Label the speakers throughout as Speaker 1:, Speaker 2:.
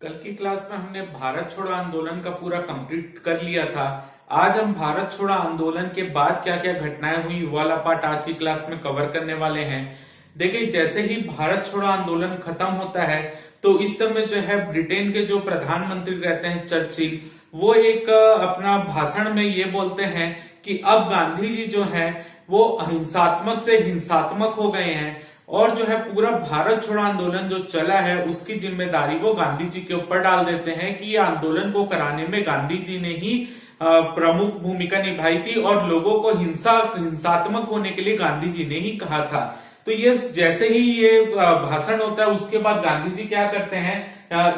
Speaker 1: कल की क्लास में हमने भारत छोड़ो आंदोलन का पूरा कंप्लीट कर लिया था। आज हम भारत छोड़ो आंदोलन के बाद क्या क्या घटनाएं हुई वाला पार्ट आज की क्लास में कवर करने वाले हैं। देखिए, जैसे ही भारत छोड़ो आंदोलन खत्म होता है तो इस समय जो है ब्रिटेन के जो प्रधानमंत्री रहते हैं चर्चिल, वो एक अपना भाषण में ये बोलते हैं कि अब गांधी जी जो है वो अहिंसात्मक से हिंसात्मक हो गए हैं और जो है पूरा भारत छोड़ो आंदोलन जो चला है उसकी जिम्मेदारी वो गांधी जी के ऊपर डाल देते हैं कि ये आंदोलन को कराने में गांधी जी ने ही प्रमुख भूमिका निभाई थी और लोगों को हिंसात्मक होने के लिए गांधी जी ने ही कहा था। तो ये जैसे ही ये भाषण होता है उसके बाद गांधी जी क्या करते हैं,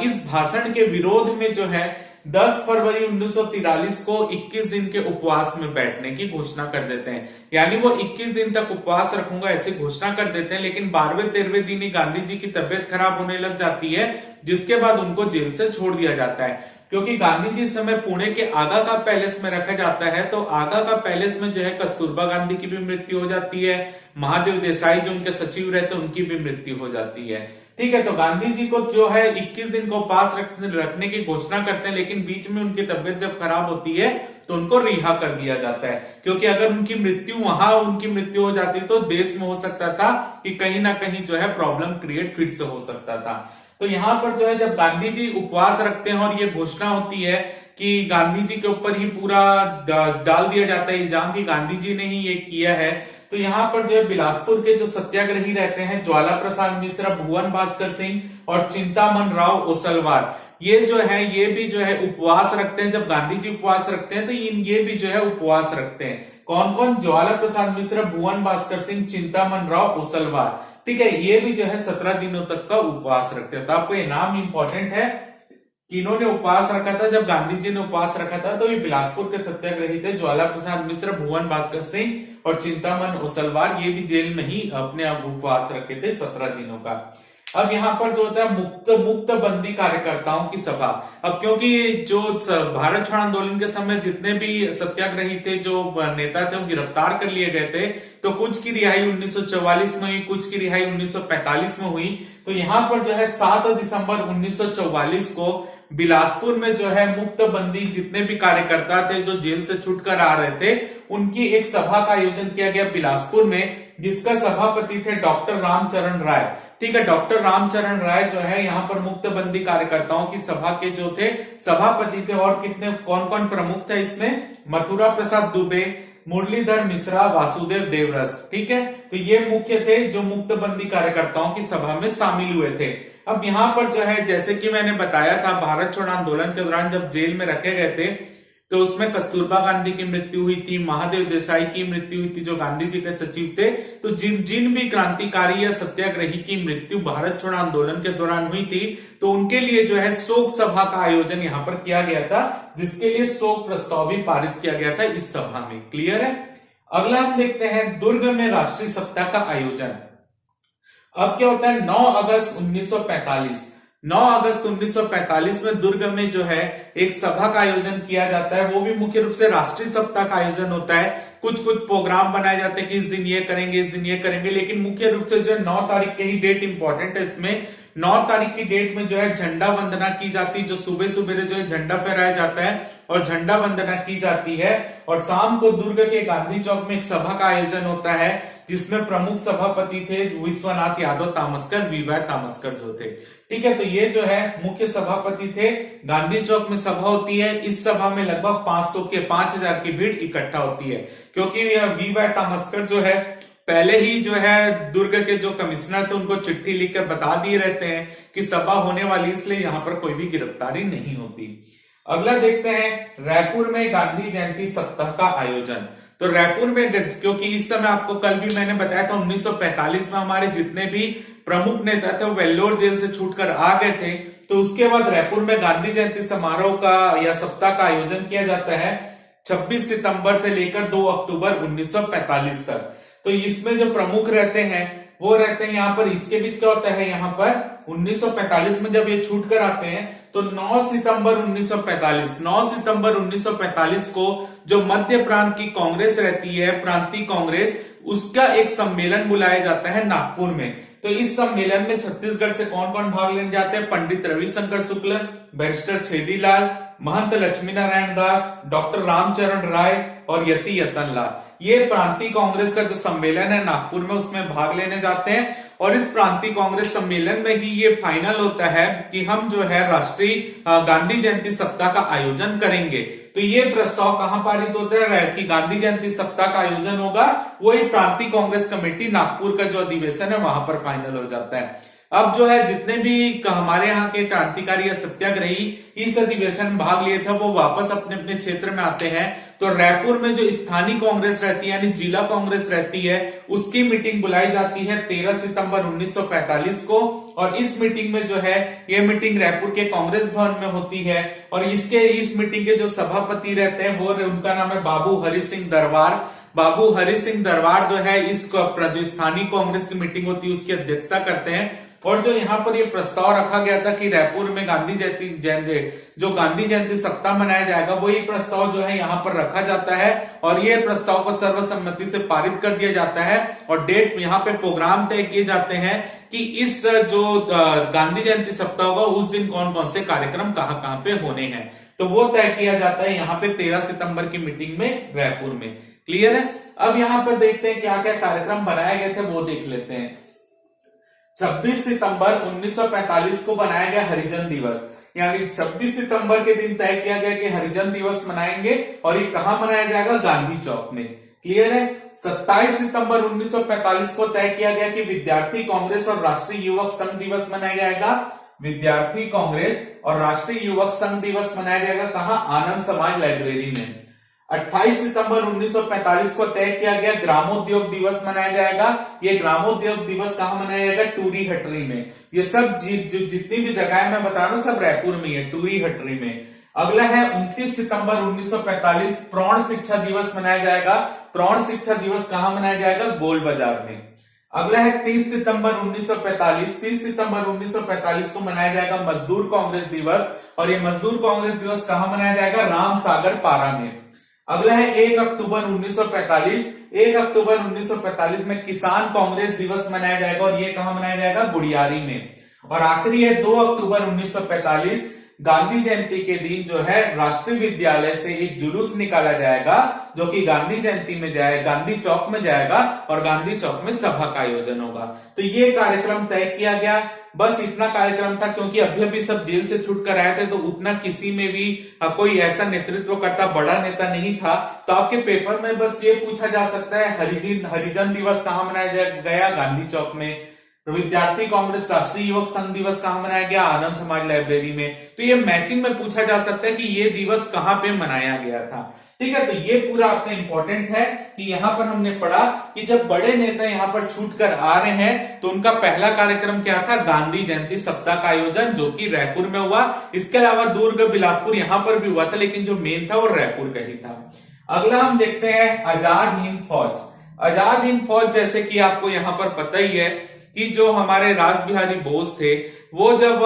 Speaker 1: इस भाषण के विरोध में जो है 10 फरवरी 1943 को 21 दिन के उपवास में बैठने की घोषणा कर देते हैं। यानी वो 21 दिन तक उपवास रखूंगा ऐसी घोषणा कर देते हैं, लेकिन 12वें-13वें दिन ही गांधी जी की तबियत खराब होने लग जाती है, जिसके बाद उनको जेल से छोड़ दिया जाता है। क्योंकि गांधी जी इस समय पुणे के आगा का पैलेस में रखा जाता है, तो आगा का पैलेस में जो है कस्तूरबा गांधी की भी मृत्यु हो जाती है, महादेव देसाई जो उनके सचिव रहते हैं उनकी भी मृत्यु हो जाती है। ठीक है, तो गांधी जी को जो है 21 दिन को उपवास रखने की घोषणा करते हैं, लेकिन बीच में उनकी तबियत जब खराब होती है तो उनको रिहा कर दिया जाता है। क्योंकि अगर उनकी मृत्यु हो जाती तो देश में हो सकता था कि कहीं ना कहीं जो है प्रॉब्लम क्रिएट फिर से हो सकता था। तो यहाँ पर जो है जब गांधी जी उपवास रखते हैं और ये घोषणा होती है कि गांधी जी के ऊपर ही पूरा डाल दिया जाता है इल्जाम कि गांधी जी ने ही ये किया है, तो यहाँ पर जो है बिलासपुर के जो सत्याग्रही रहते हैं ज्वाला प्रसाद मिश्र, भुवन भास्कर सिंह और चिंतामन राव ओसलवार, ये जो है ये भी जो है उपवास रखते हैं। जब गांधी जी उपवास रखते हैं तो ये भी जो है उपवास रखते हैं। कौन कौन? ज्वाला प्रसाद मिश्र, भुवन भास्कर सिंह, चिंतामन राव ओसलवार। ठीक है, ये भी जो है 17 दिनों तक का उपवास रखते हैं। तो आपको ये नाम इंपॉर्टेंट है कि इन्होंने उपवास रखा था। जब गांधी जी ने उपवास रखा था तो ये बिलासपुर के सत्याग्रही थे ज्वाला प्रसाद मिश्र, भुवन भास्कर सिंह और चिंतामन ओसलवार, ये भी जेल में ही अपने आप उपवास रखे थे 17 दिनों का। अब यहाँ पर जो होता है मुक्त बंदी कार्यकर्ताओं की सभा। अब क्योंकि जो भारत छोड़ो आंदोलन के समय जितने भी सत्याग्रही थे, जो नेता थे, वो गिरफ्तार कर लिए गए थे, तो कुछ की रिहाई 1944 में हुई, कुछ की रिहाई 1945 में हुई। तो यहाँ पर जो है 7 दिसंबर 1944 को बिलासपुर में जो है मुक्त बंदी जितने भी कार्यकर्ता थे जो जेल से छूटकर आ रहे थे, उनकी एक सभा का आयोजन किया गया बिलासपुर में, जिसका सभापति थे डॉक्टर रामचरण राय। ठीक है, डॉक्टर रामचरण राय जो है यहाँ पर मुक्त बंदी कार्यकर्ताओं की सभा के जो थे सभापति थे। और कौन कौन प्रमुख थे इसमें? मथुरा प्रसाद दुबे, मुरलीधर मिश्रा, वासुदेव देवरस। ठीक है, तो ये मुख्य थे जो मुक्त बंदी कार्यकर्ताओं की सभा में शामिल हुए थे। अब यहाँ पर जो है जैसे कि मैंने बताया था, भारत छोड़ो आंदोलन के दौरान जब जेल में रखे गए थे तो उसमें कस्तूरबा गांधी की मृत्यु हुई थी, महादेव देसाई की मृत्यु हुई थी जो गांधी जी के सचिव थे। तो जिन भी क्रांतिकारी या सत्याग्रही की मृत्यु भारत छोड़ो आंदोलन के दौरान हुई थी, तो उनके लिए जो है शोक सभा का आयोजन यहाँ पर किया गया था, जिसके लिए शोक प्रस्ताव भी पारित किया गया था इस सभा में। क्लियर है? अगला हम देखते हैं दुर्ग में राष्ट्रीय सप्ताह का आयोजन। अब क्या होता है, 9 अगस्त 1945 में दुर्ग में जो है एक सभा का आयोजन किया जाता है। वो भी मुख्य रूप से राष्ट्रीय सप्ताह का आयोजन होता है। कुछ प्रोग्राम बनाए जाते हैं कि इस दिन ये करेंगे, इस दिन ये करेंगे, लेकिन मुख्य रूप से जो है 9 तारीख के ही डेट इंपॉर्टेंट है। इसमें 9 तारीख की डेट में जो है झंडा वंदना की जाती है, जो सुबह सुबह जो है झंडा फहराया जाता है और झंडा वंदना की जाती है। और शाम को दुर्ग के गांधी चौक में एक सभा का आयोजन होता है, जिसमें प्रमुख सभापति थे विश्वनाथ यादव तामस्कर, वीवाय तामस्कर जो थे। ठीक है, तो ये जो है मुख्य सभापति थे। गांधी चौक में सभा होती है। इस सभा में लगभग 5000 की भीड़ इकट्ठा होती है, क्योंकि वीवाय तामस्कर जो है पहले ही जो है दुर्ग के जो कमिश्नर थे उनको चिट्ठी लिखकर बता दिए रहते हैं कि सभा होने वाली, इसलिए यहाँ पर कोई भी गिरफ्तारी नहीं होती। अगला देखते हैं रायपुर में गांधी जयंती सप्ताह का आयोजन। तो रायपुर में, क्योंकि इस समय आपको कल भी मैंने बताया था 1945 में हमारे जितने भी प्रमुख नेता थे वो वेल्लोर जेल से छूटकर आ गए थे, तो उसके बाद रायपुर में गांधी जयंती समारोह का या सप्ताह का आयोजन किया जाता है 26 सितंबर से लेकर 2 अक्टूबर 1945 तक। तो इसमें जो प्रमुख रहते हैं वो रहते हैं यहाँ पर, इसके बीच क्या होता है, यहाँ पर 1945 में जब ये छूट कर आते हैं तो 9 सितंबर 1945 को जो मध्य प्रांत की कांग्रेस रहती है, प्रांतीय कांग्रेस, उसका एक सम्मेलन बुलाया जाता है नागपुर में। तो इस सम्मेलन में छत्तीसगढ़ से कौन कौन भाग लेने जाते हैं? पंडित रविशंकर शुक्ल, बैरिस्टर छेदीलाल, महंत लक्ष्मी नारायण दास, डॉक्टर रामचरण राय और यति यतन लाल। ये प्रांतीय कांग्रेस का जो सम्मेलन है नागपुर में, उसमें भाग लेने जाते हैं। और इस प्रांतीय कांग्रेस सम्मेलन में ही ये फाइनल होता है कि हम जो है राष्ट्रीय गांधी जयंती सप्ताह का आयोजन करेंगे। तो ये प्रस्ताव कहां पारित होता है कि गांधी जयंती सप्ताह का आयोजन होगा, वही प्रांतीय कांग्रेस कमेटी नागपुर का जो अधिवेशन है वहां पर फाइनल हो जाता है। अब जो है जितने भी हमारे यहाँ के क्रांतिकारी या सत्याग्रही इस अधिवेशन में भाग लिए थे वो वापस अपने अपने क्षेत्र में आते हैं। तो रायपुर में जो स्थानीय कांग्रेस रहती है यानी जिला कांग्रेस रहती है, उसकी मीटिंग बुलाई जाती है 13 सितंबर 1945 को। और इस मीटिंग में जो है ये मीटिंग रायपुर के कांग्रेस भवन में होती है। और इस मीटिंग के जो सभापति रहते हैं वो उनका नाम है बाबू हरि सिंह दरबार। बाबू हरि सिंह दरबार जो है इस जो स्थानीय कांग्रेस की मीटिंग होती है उसकी अध्यक्षता करते हैं। और जो यहाँ पर ये प्रस्ताव रखा गया था कि रायपुर में गांधी जयंती सप्ताह मनाया जाएगा, वही प्रस्ताव जो है यहाँ पर रखा जाता है। और ये प्रस्ताव को सर्वसम्मति से पारित कर दिया जाता है। और डेट यहाँ पे प्रोग्राम तय किए जाते हैं कि इस जो गांधी जयंती सप्ताह होगा उस दिन कौन कौन से कार्यक्रम कहाँ कहाँ पे होने हैं, तो वो तय किया जाता है यहाँ पे 13 सितंबर की मीटिंग में रायपुर में। क्लियर है? अब यहाँ पर देखते हैं क्या क्या कार्यक्रम बनाए गए थे, वो देख लेते हैं। 26 सितंबर 1945 को बनाया गया हरिजन दिवस, यानी 26 सितंबर के दिन तय किया गया कि हरिजन दिवस मनाएंगे। और ये कहां मनाया जाएगा? गांधी चौक में। क्लियर है? 27 सितंबर 1945 को तय किया गया कि विद्यार्थी कांग्रेस और राष्ट्रीय युवक संघ दिवस मनाया जाएगा। विद्यार्थी कांग्रेस और राष्ट्रीय युवक संघ दिवस मनाया जाएगा कहां? आनंद समाज लाइब्रेरी में। 28 सितंबर 1945 को तय किया गया ग्रामोद्योग दिवस मनाया जाएगा। ये ग्रामोद्योग दिवस कहां मनाया जाएगा? टूरी हटरी में। ये सब जितनी भी जगह मैं बता रहा हूं सब रायपुर में है, टूरी हटरी में। अगला है 29 सितंबर 1945 प्रौढ़ शिक्षा दिवस मनाया जाएगा। प्रौढ़ शिक्षा दिवस कहां मनाया जाएगा? गोल बाजार में। अगला है 30 सितंबर 1945। 30 सितंबर 1945 को मनाया जाएगा मजदूर कांग्रेस दिवस। और ये मजदूर कांग्रेस दिवस कहां मनाया जाएगा? राम सागर पारा में। अगला है 1 अक्टूबर 1945। 1 अक्टूबर 1945 में किसान कांग्रेस दिवस मनाया जाएगा। और ये कहां मनाया जाएगा? गुड़ियारी में। और आखिरी है 2 अक्टूबर 1945 गांधी जयंती के दिन जो है राष्ट्रीय विद्यालय से एक जुलूस निकाला जाएगा जो कि गांधी जयंती में जाएगा, गांधी चौक में जाएगा। और गांधी चौक में सभा का आयोजन होगा। तो ये कार्यक्रम तय किया गया। बस इतना कार्यक्रम था, क्योंकि अभी अभी सब जेल से छूट कर आए थे, तो उतना किसी में भी कोई ऐसा नेतृत्व करता बड़ा नेता नहीं था। तो आपके पेपर में बस ये पूछा जा सकता है हरिजन दिवस कहां मनाया गया? गांधी चौक में। विद्यार्थी कांग्रेस राष्ट्रीय युवक संघ दिवस कहां मनाया गया? आनंद समाज लाइब्रेरी में। तो ये मैचिंग में पूछा जा सकता है कि ये दिवस कहां पे मनाया गया था। ठीक है, तो ये पूरा आपका इंपॉर्टेंट है कि यहां पर हमने पढ़ा कि जब बड़े नेता यहां पर छूट कर आ रहे हैं तो उनका पहला कार्यक्रम क्या था? गांधी जयंती सप्ताह का आयोजन, जो कि रायपुर में हुआ। इसके अलावा दुर्ग, बिलासपुर यहां पर भी हुआ था, लेकिन जो मेन था वो रायपुर का ही था। अगला हम देखते हैं आजाद हिंद फौज। आजाद हिंद फौज, जैसे कि आपको यहां पर पता ही है कि जो हमारे रास बिहारी बोस थे वो जब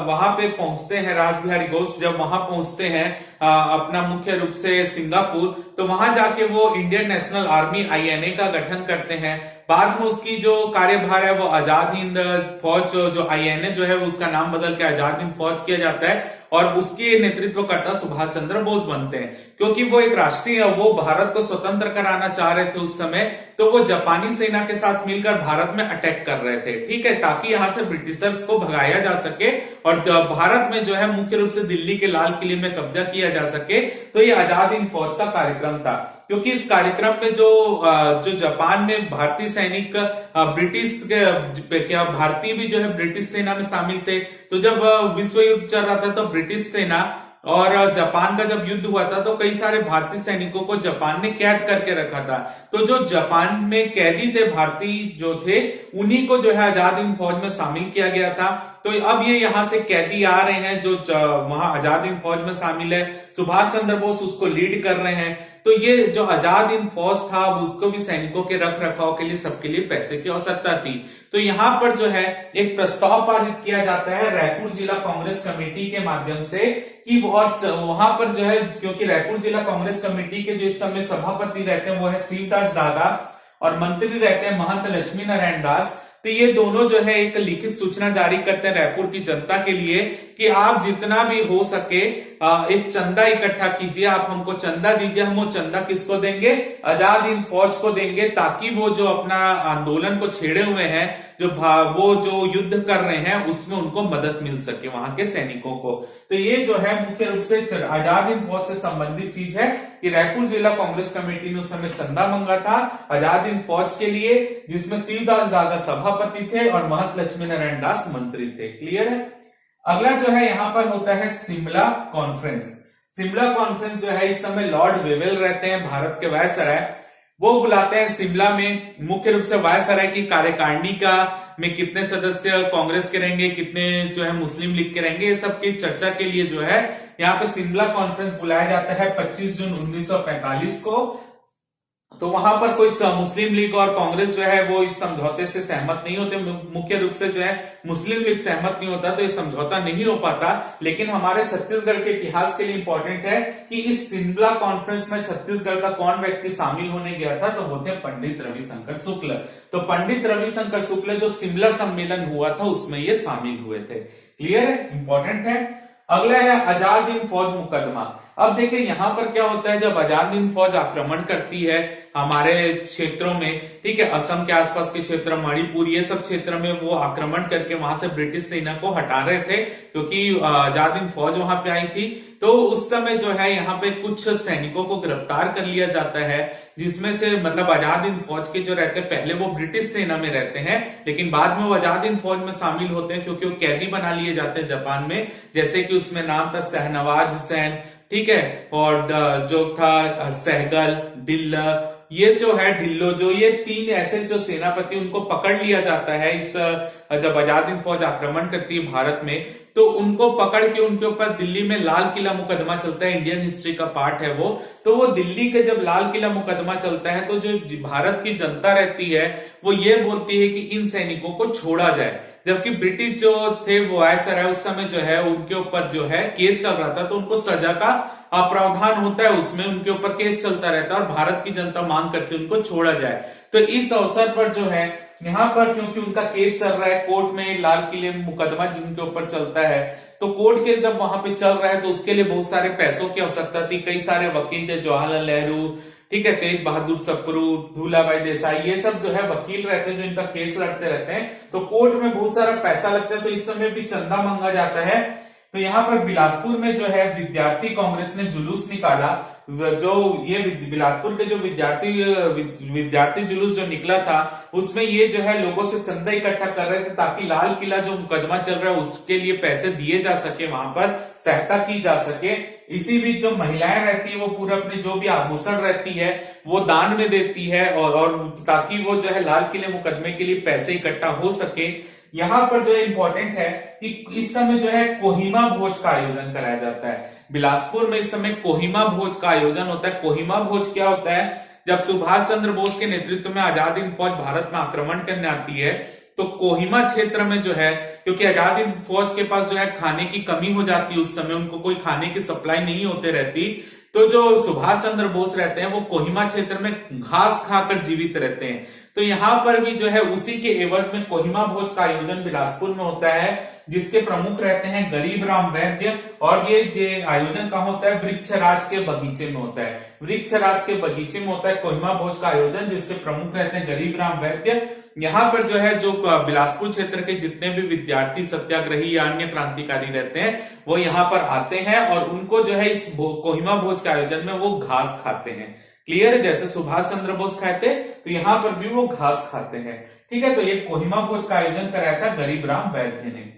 Speaker 1: वहां पे पहुंचते हैं, रास बिहारी बोस जब वहां पहुंचते हैं अपना मुख्य रूप से सिंगापुर, तो वहां जाके वो इंडियन नेशनल आर्मी INA का गठन करते हैं। बाद में उसकी जो कार्यभार है वो आजाद हिंद फौज, जो INA जो है उसका नाम बदल के आजाद हिंद फौज किया जाता है। और उसके नेतृत्वकर्ता सुभाष चंद्र बोस बनते हैं, क्योंकि वो एक राष्ट्रीय, वो भारत को स्वतंत्र कराना चाह रहे थे उस समय। तो वो जापानी सेना के साथ मिलकर भारत में अटैक कर रहे थे, ठीक है, ताकि यहां से ब्रिटिशर्स को भगाया जा सके और भारत में जो है मुख्य रूप से दिल्ली के लाल किले में कब्जा किया जा सके। तो ये आजाद हिंद फौज का कार्यक्रम था, क्योंकि इस कार्यक्रम में जो जापान में भारतीय सैनिक ब्रिटिश के भारतीय भी जो है ब्रिटिश सेना में शामिल थे। तो जब विश्व युद्ध चल रहा था तो ब्रिटिश सेना और जापान का जब युद्ध हुआ था तो कई सारे भारतीय सैनिकों को जापान ने कैद करके रखा था। तो जो जापान में कैदी थे भारतीय जो थे, उन्हीं को जो है आजाद हिंद फौज में शामिल किया गया था। तो अब ये यहाँ से कैदी आ रहे हैं जो वहां आजाद हिंद फौज में शामिल है, सुभाष चंद्र बोस उसको लीड कर रहे हैं। तो ये जो आजाद हिंद फौज था उसको भी सैनिकों के रख रखाव के लिए सबके लिए पैसे की आवश्यकता थी। तो यहाँ पर जो है एक प्रस्ताव पारित किया जाता है रायपुर जिला कांग्रेस कमेटी के माध्यम से कि वहां पर जो है, क्योंकि रायपुर जिला कांग्रेस कमेटी के जो इस समय सभापति रहते हैं वो है शिवदास डागा और मंत्री रहते हैं महंत लक्ष्मी नारायण दास। तो ये दोनों जो है एक लिखित सूचना जारी करते हैं रायपुर की जनता के लिए कि आप जितना भी हो सके एक चंदा इकट्ठा कीजिए, आप हमको चंदा दीजिए, हम वो चंदा किसको देंगे, आजाद हिंद फौज को देंगे, ताकि वो जो अपना आंदोलन को छेड़े हुए हैं, वो जो युद्ध कर रहे हैं उसमें उनको मदद मिल सके वहां के सैनिकों को। तो ये जो है मुख्य रूप से आजाद हिंद फौज से संबंधित चीज है कि रायपुर जिला कांग्रेस कमेटी ने उस समय चंदा मांगा था आजाद हिंद फौज के लिए, जिसमें शिवदास डागा सभापति थे और महंत लक्ष्मी नारायण दास मंत्री थे। क्लियर है। अगला जो है यहाँ पर होता है शिमला कॉन्फ्रेंस। शिमला कॉन्फ्रेंस जो है इस समय लॉर्ड वेवेल रहते हैं भारत के वायसराय, वो बुलाते हैं शिमला में। मुख्य रूप से वायसराय की कार्यकारिणी का में कितने सदस्य कांग्रेस के रहेंगे, कितने जो है मुस्लिम लीग के रहेंगे, ये सब की चर्चा के लिए जो है यहाँ पे शिमला कॉन्फ्रेंस बुलाया जाता है 25 जून 1945 को। तो वहां पर कोई मुस्लिम लीग और कांग्रेस जो है वो इस समझौते से सहमत नहीं होते। मुख्य रूप से जो है मुस्लिम लीग सहमत नहीं होता, तो ये समझौता नहीं हो पाता। लेकिन हमारे छत्तीसगढ़ के इतिहास के लिए इंपॉर्टेंट है कि इस शिमला कॉन्फ्रेंस में छत्तीसगढ़ का कौन व्यक्ति शामिल होने गया था, तो वो थे पंडित रविशंकर शुक्ल। तो पंडित रविशंकर शुक्ल जो शिमला सम्मेलन हुआ था उसमें ये शामिल हुए थे। क्लियर है, इंपॉर्टेंट है। अगला है आजाद हिंद फौज मुकदमा। अब देखिए यहां पर क्या होता है, जब आजाद हिंद फौज आक्रमण करती है हमारे क्षेत्रों में, ठीक है, असम के आसपास के क्षेत्र, मणिपुर, ये सब क्षेत्र में वो आक्रमण करके वहां से ब्रिटिश सेना को हटा रहे थे, क्योंकि आजाद हिंद फौज वहां पे आई थी। तो उस समय जो है यहाँ पे कुछ सैनिकों को गिरफ्तार कर लिया जाता है, जिसमें से मतलब आजाद हिंद फौज के जो रहते हैं, पहले वो ब्रिटिश सेना में रहते हैं, लेकिन बाद में वो आजाद हिंद फौज में शामिल होते हैं, क्योंकि वो कैदी बना लिए जाते हैं जापान में। जैसे कि उसमें नाम था शहनवाज हुसैन, ठीक है, और जो था सहगल, डिल्ला, ये जो है ढिल्लो, जो ये तीन ऐसे जो सेनापति, उनको पकड़ लिया जाता है इस जब आजाद हिंद फौज आक्रमण करती है भारत में, तो उनको पकड़ के उनके ऊपर दिल्ली में लाल किला मुकदमा चलता है। इंडियन हिस्ट्री का पार्ट है वो। तो वो दिल्ली के जब लाल किला मुकदमा चलता है, तो जो भारत की जनता रहती है वो ये बोलती है कि इन सैनिकों को छोड़ा जाए, जबकि ब्रिटिश जो थे वो वायसराय उस समय जो है उनके ऊपर जो है केस चल रहा था, तो उनको सजा का प्रावधान होता है, उसमें उनके ऊपर केस चलता रहता है और भारत की जनता मांग करती है उनको छोड़ा जाए। तो इस अवसर पर जो है यहाँ पर, क्योंकि उनका केस चल रहा है कोर्ट में, लाल किले में मुकदमा जिनके ऊपर चलता है, तो कोर्ट केस जब वहां पे चल रहा है तो उसके लिए बहुत सारे पैसों की आवश्यकता थी। कई सारे वकील थे, जवाहरलाल नेहरू, ठीक है, तेज बहादुर सप्रू, ढूलाभाई देसाई, ये सब जो है वकील रहते हैं जो इनका केस लड़ते रहते हैं। तो कोर्ट में बहुत सारा पैसा लगता है, तो इस समय भी चंदा मांगा जाता है। तो यहाँ पर बिलासपुर में जो है विद्यार्थी कांग्रेस ने जुलूस निकाला। जो ये बिलासपुर के जो विद्यार्थी जुलूस जो निकला था, उसमें ये जो है लोगों से चंदा इकट्ठा कर रहे थे, ताकि लाल किला जो मुकदमा चल रहा है उसके लिए पैसे दिए जा सके, वहां पर सहायता की जा सके। इसी बीच जो महिलाएं रहती है वो पूरे अपने जो भी आभूषण रहती है वो दान में देती है, और ताकि वो जो है लाल किले मुकदमे के लिए पैसे इकट्ठा हो सके। यहाँ पर जो इंपॉर्टेंट है कि इस समय जो है कोहिमा भोज का आयोजन कराया जाता है। बिलासपुर में इस समय कोहिमा भोज का आयोजन होता है। कोहिमा भोज क्या होता है, जब सुभाष चंद्र बोस के नेतृत्व में आजाद हिंद फौज भारत में आक्रमण करने आती है, तो कोहिमा क्षेत्र में जो है, क्योंकि आजाद हिंद फौज के पास जो है खाने की कमी हो जाती है, उस समय उनको कोई खाने की सप्लाई नहीं होते रहती, तो जो सुभाष चंद्र बोस रहते हैं वो कोहिमा क्षेत्र में घास खाकर जीवित रहते हैं। तो यहाँ पर भी जो है उसी के एवज में कोहिमा भोज का आयोजन बिलासपुर में होता है, जिसके प्रमुख रहते हैं गरीब राम वैद्य। और ये आयोजन कहाँ होता है, वृक्षराज के बगीचे में होता है। वृक्षराज के बगीचे में होता है कोहिमा भोज का आयोजन, जिसके प्रमुख रहते हैं गरीब राम वैद्य। यहाँ पर जो है जो बिलासपुर क्षेत्र के जितने भी विद्यार्थी, सत्याग्रही या अन्य क्रांतिकारी रहते हैं वो यहाँ पर आते हैं, और उनको जो है इस कोहिमा भोज के आयोजन में वो घास खाते हैं। क्लियर है, जैसे सुभाष चंद्र बोस खाते तो यहाँ पर भी वो घास खाते हैं। ठीक है, तो ये कोहिमा भोज का आयोजन कराया था गरीब राम वैद्य ने।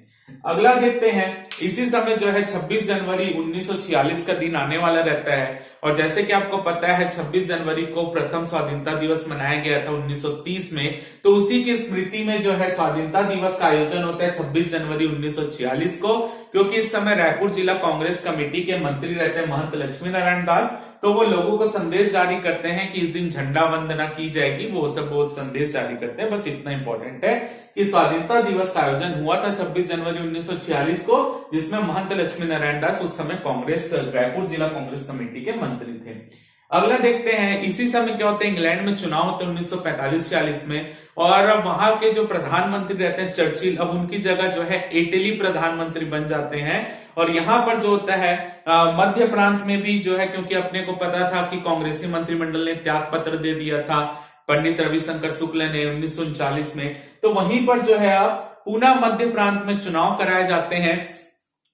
Speaker 1: अगला देखते हैं, इसी समय जो है 26 जनवरी 1946 का दिन आने वाला रहता है। और जैसे कि आपको पता है 26 जनवरी को प्रथम स्वाधीनता दिवस मनाया गया था 1930 में, तो उसी की स्मृति में जो है स्वाधीनता दिवस का आयोजन होता है 26 जनवरी 1946 को। क्योंकि इस समय रायपुर जिला कांग्रेस कमेटी के मंत्री रहते हैं महंत लक्ष्मी नारायण दास, तो वो लोगों को संदेश जारी करते हैं कि इस दिन झंडा वंदना की जाएगी, वो सब बहुत संदेश जारी करते हैं। बस इतना इंपॉर्टेंट है कि स्वाधीनता दिवस का आयोजन हुआ था 26 जनवरी 1946 को, जिसमें महंत लक्ष्मी नारायण दास उस समय कांग्रेस रायपुर जिला कांग्रेस कमेटी के मंत्री थे। अगला देखते हैं, इसी समय क्या होता है, इंग्लैंड में चुनाव होते हैं 1945-46 में, और वहां के जो प्रधानमंत्री रहते हैं चर्चिल, अब उनकी जगह जो है एटली प्रधानमंत्री बन जाते हैं। और यहाँ पर जो होता है मध्य प्रांत में भी जो है, क्योंकि अपने को पता था कि कांग्रेसी मंत्रिमंडल ने त्याग पत्र दे दिया था पंडित रविशंकर शुक्ल ने 1939 में, तो वहीं पर जो है अब पुनः मध्य प्रांत में चुनाव कराए जाते हैं,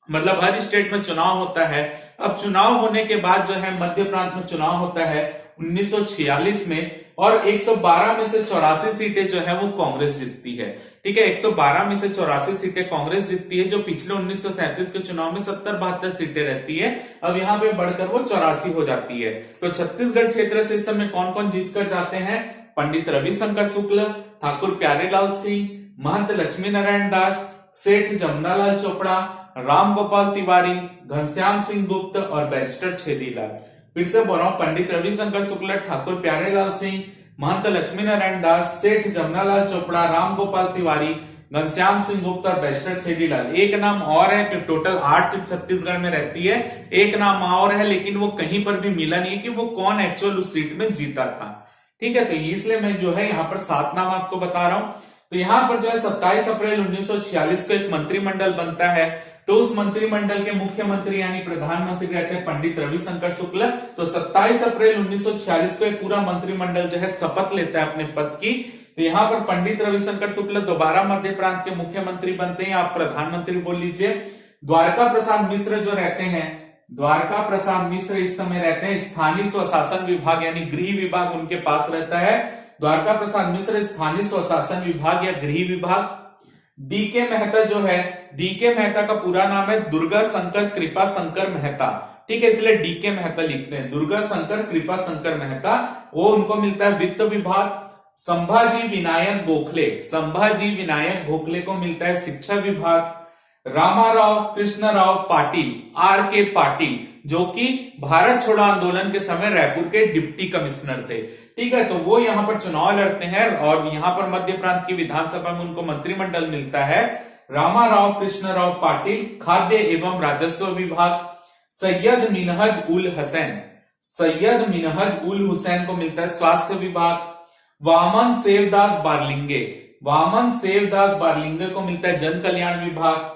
Speaker 1: मतलब हर स्टेट में चुनाव होता है। अब चुनाव होने के बाद जो है मध्य प्रांत में चुनाव होता है 1946 में, और 112 में से 84 सीटें जो है वो कांग्रेस जीतती है। ठीक है, 112 में से 84 सीटें कांग्रेस जीतती है, जो पिछले 1937 के चुनाव में 70-72 सीटें रहती है, अब यहाँ पे बढ़कर वो 84 हो जाती है। तो छत्तीसगढ़ क्षेत्र से इस समय कौन कौन जीत कर जाते हैं, पंडित रविशंकर शुक्ल, ठाकुर प्यारेलाल सिंह, महंत लक्ष्मी नारायण दास, सेठ जमुनालाल चोपड़ा, राम गोपाल तिवारी, घनश्याम सिंह गुप्त और बैरिस्टर छेदीलाल। फिर से बोल रहा हूं, पंडित रविशंकर शुक्ल, ठाकुर प्यारेलाल सिंह, महंत लक्ष्मी नारायण दास, सेठ जमुनालाल चोपड़ा, राम गोपाल तिवारी, घनश्याम सिंह गुप्त और बैरिस्टर छेदीलाल। एक नाम और है कि टोटल 8 सीट छत्तीसगढ़ में रहती है, एक नाम और है लेकिन वो कहीं पर भी मिला नहीं है कि वो कौन एक्चुअल उस सीट में जीता था। ठीक है, तो इसलिए मैं जो है यहाँ पर 7 नाम आपको बता रहा हूं। तो यहाँ पर जो है 27 अप्रैल 1946 को एक मंत्रिमंडल बनता है, तो उस मंत्रिमंडल के मुख्यमंत्री यानी प्रधानमंत्री रहते हैं पंडित रविशंकर शुक्ल। तो 27 अप्रैल 1946 को एक पूरा मंत्रिमंडल जो है शपथ लेता है अपने पद की। तो यहाँ पर पंडित रविशंकर शुक्ल दोबारा मध्य प्रांत के मुख्यमंत्री बनते हैं, आप प्रधानमंत्री बोल लीजिए। द्वारका प्रसाद मिश्र जो रहते हैं, द्वारका प्रसाद मिश्र इस समय रहते हैं स्थानीय स्वशासन विभाग यानी गृह विभाग उनके पास रहता है। द्वारका प्रसाद मिश्र स्थानीय स्वशासन विभाग या गृह विभाग। डीके मेहता जो है, डीके मेहता का पूरा नाम है दुर्गा शंकर कृपा शंकर मेहता। ठीक है, इसलिए डीके मेहता लिखते हैं, दुर्गा शंकर कृपा शंकर मेहता। वो उनको मिलता है वित्त विभाग। संभाजी विनायक गोखले, संभाजी विनायक गोखले को मिलता है शिक्षा विभाग। रामाराव कृष्णराव पाटिल, आर के पाटिल, जो कि भारत छोड़ो आंदोलन के समय रायपुर के डिप्टी कमिश्नर थे। ठीक है, तो वो यहाँ पर चुनाव लड़ते हैं और यहाँ पर मध्य प्रांत की विधानसभा में उनको मंत्रिमंडल मिलता है। रामाराव कृष्णराव पाटिल, खाद्य एवं राजस्व विभाग। सैयद मिनहज उल हसैन, सैयद मिनहज उल हुसैन को मिलता है स्वास्थ्य विभाग। वामन सेवदास बारलिंगे, वामन सेवदास बारलिंगे को मिलता है जन कल्याण विभाग।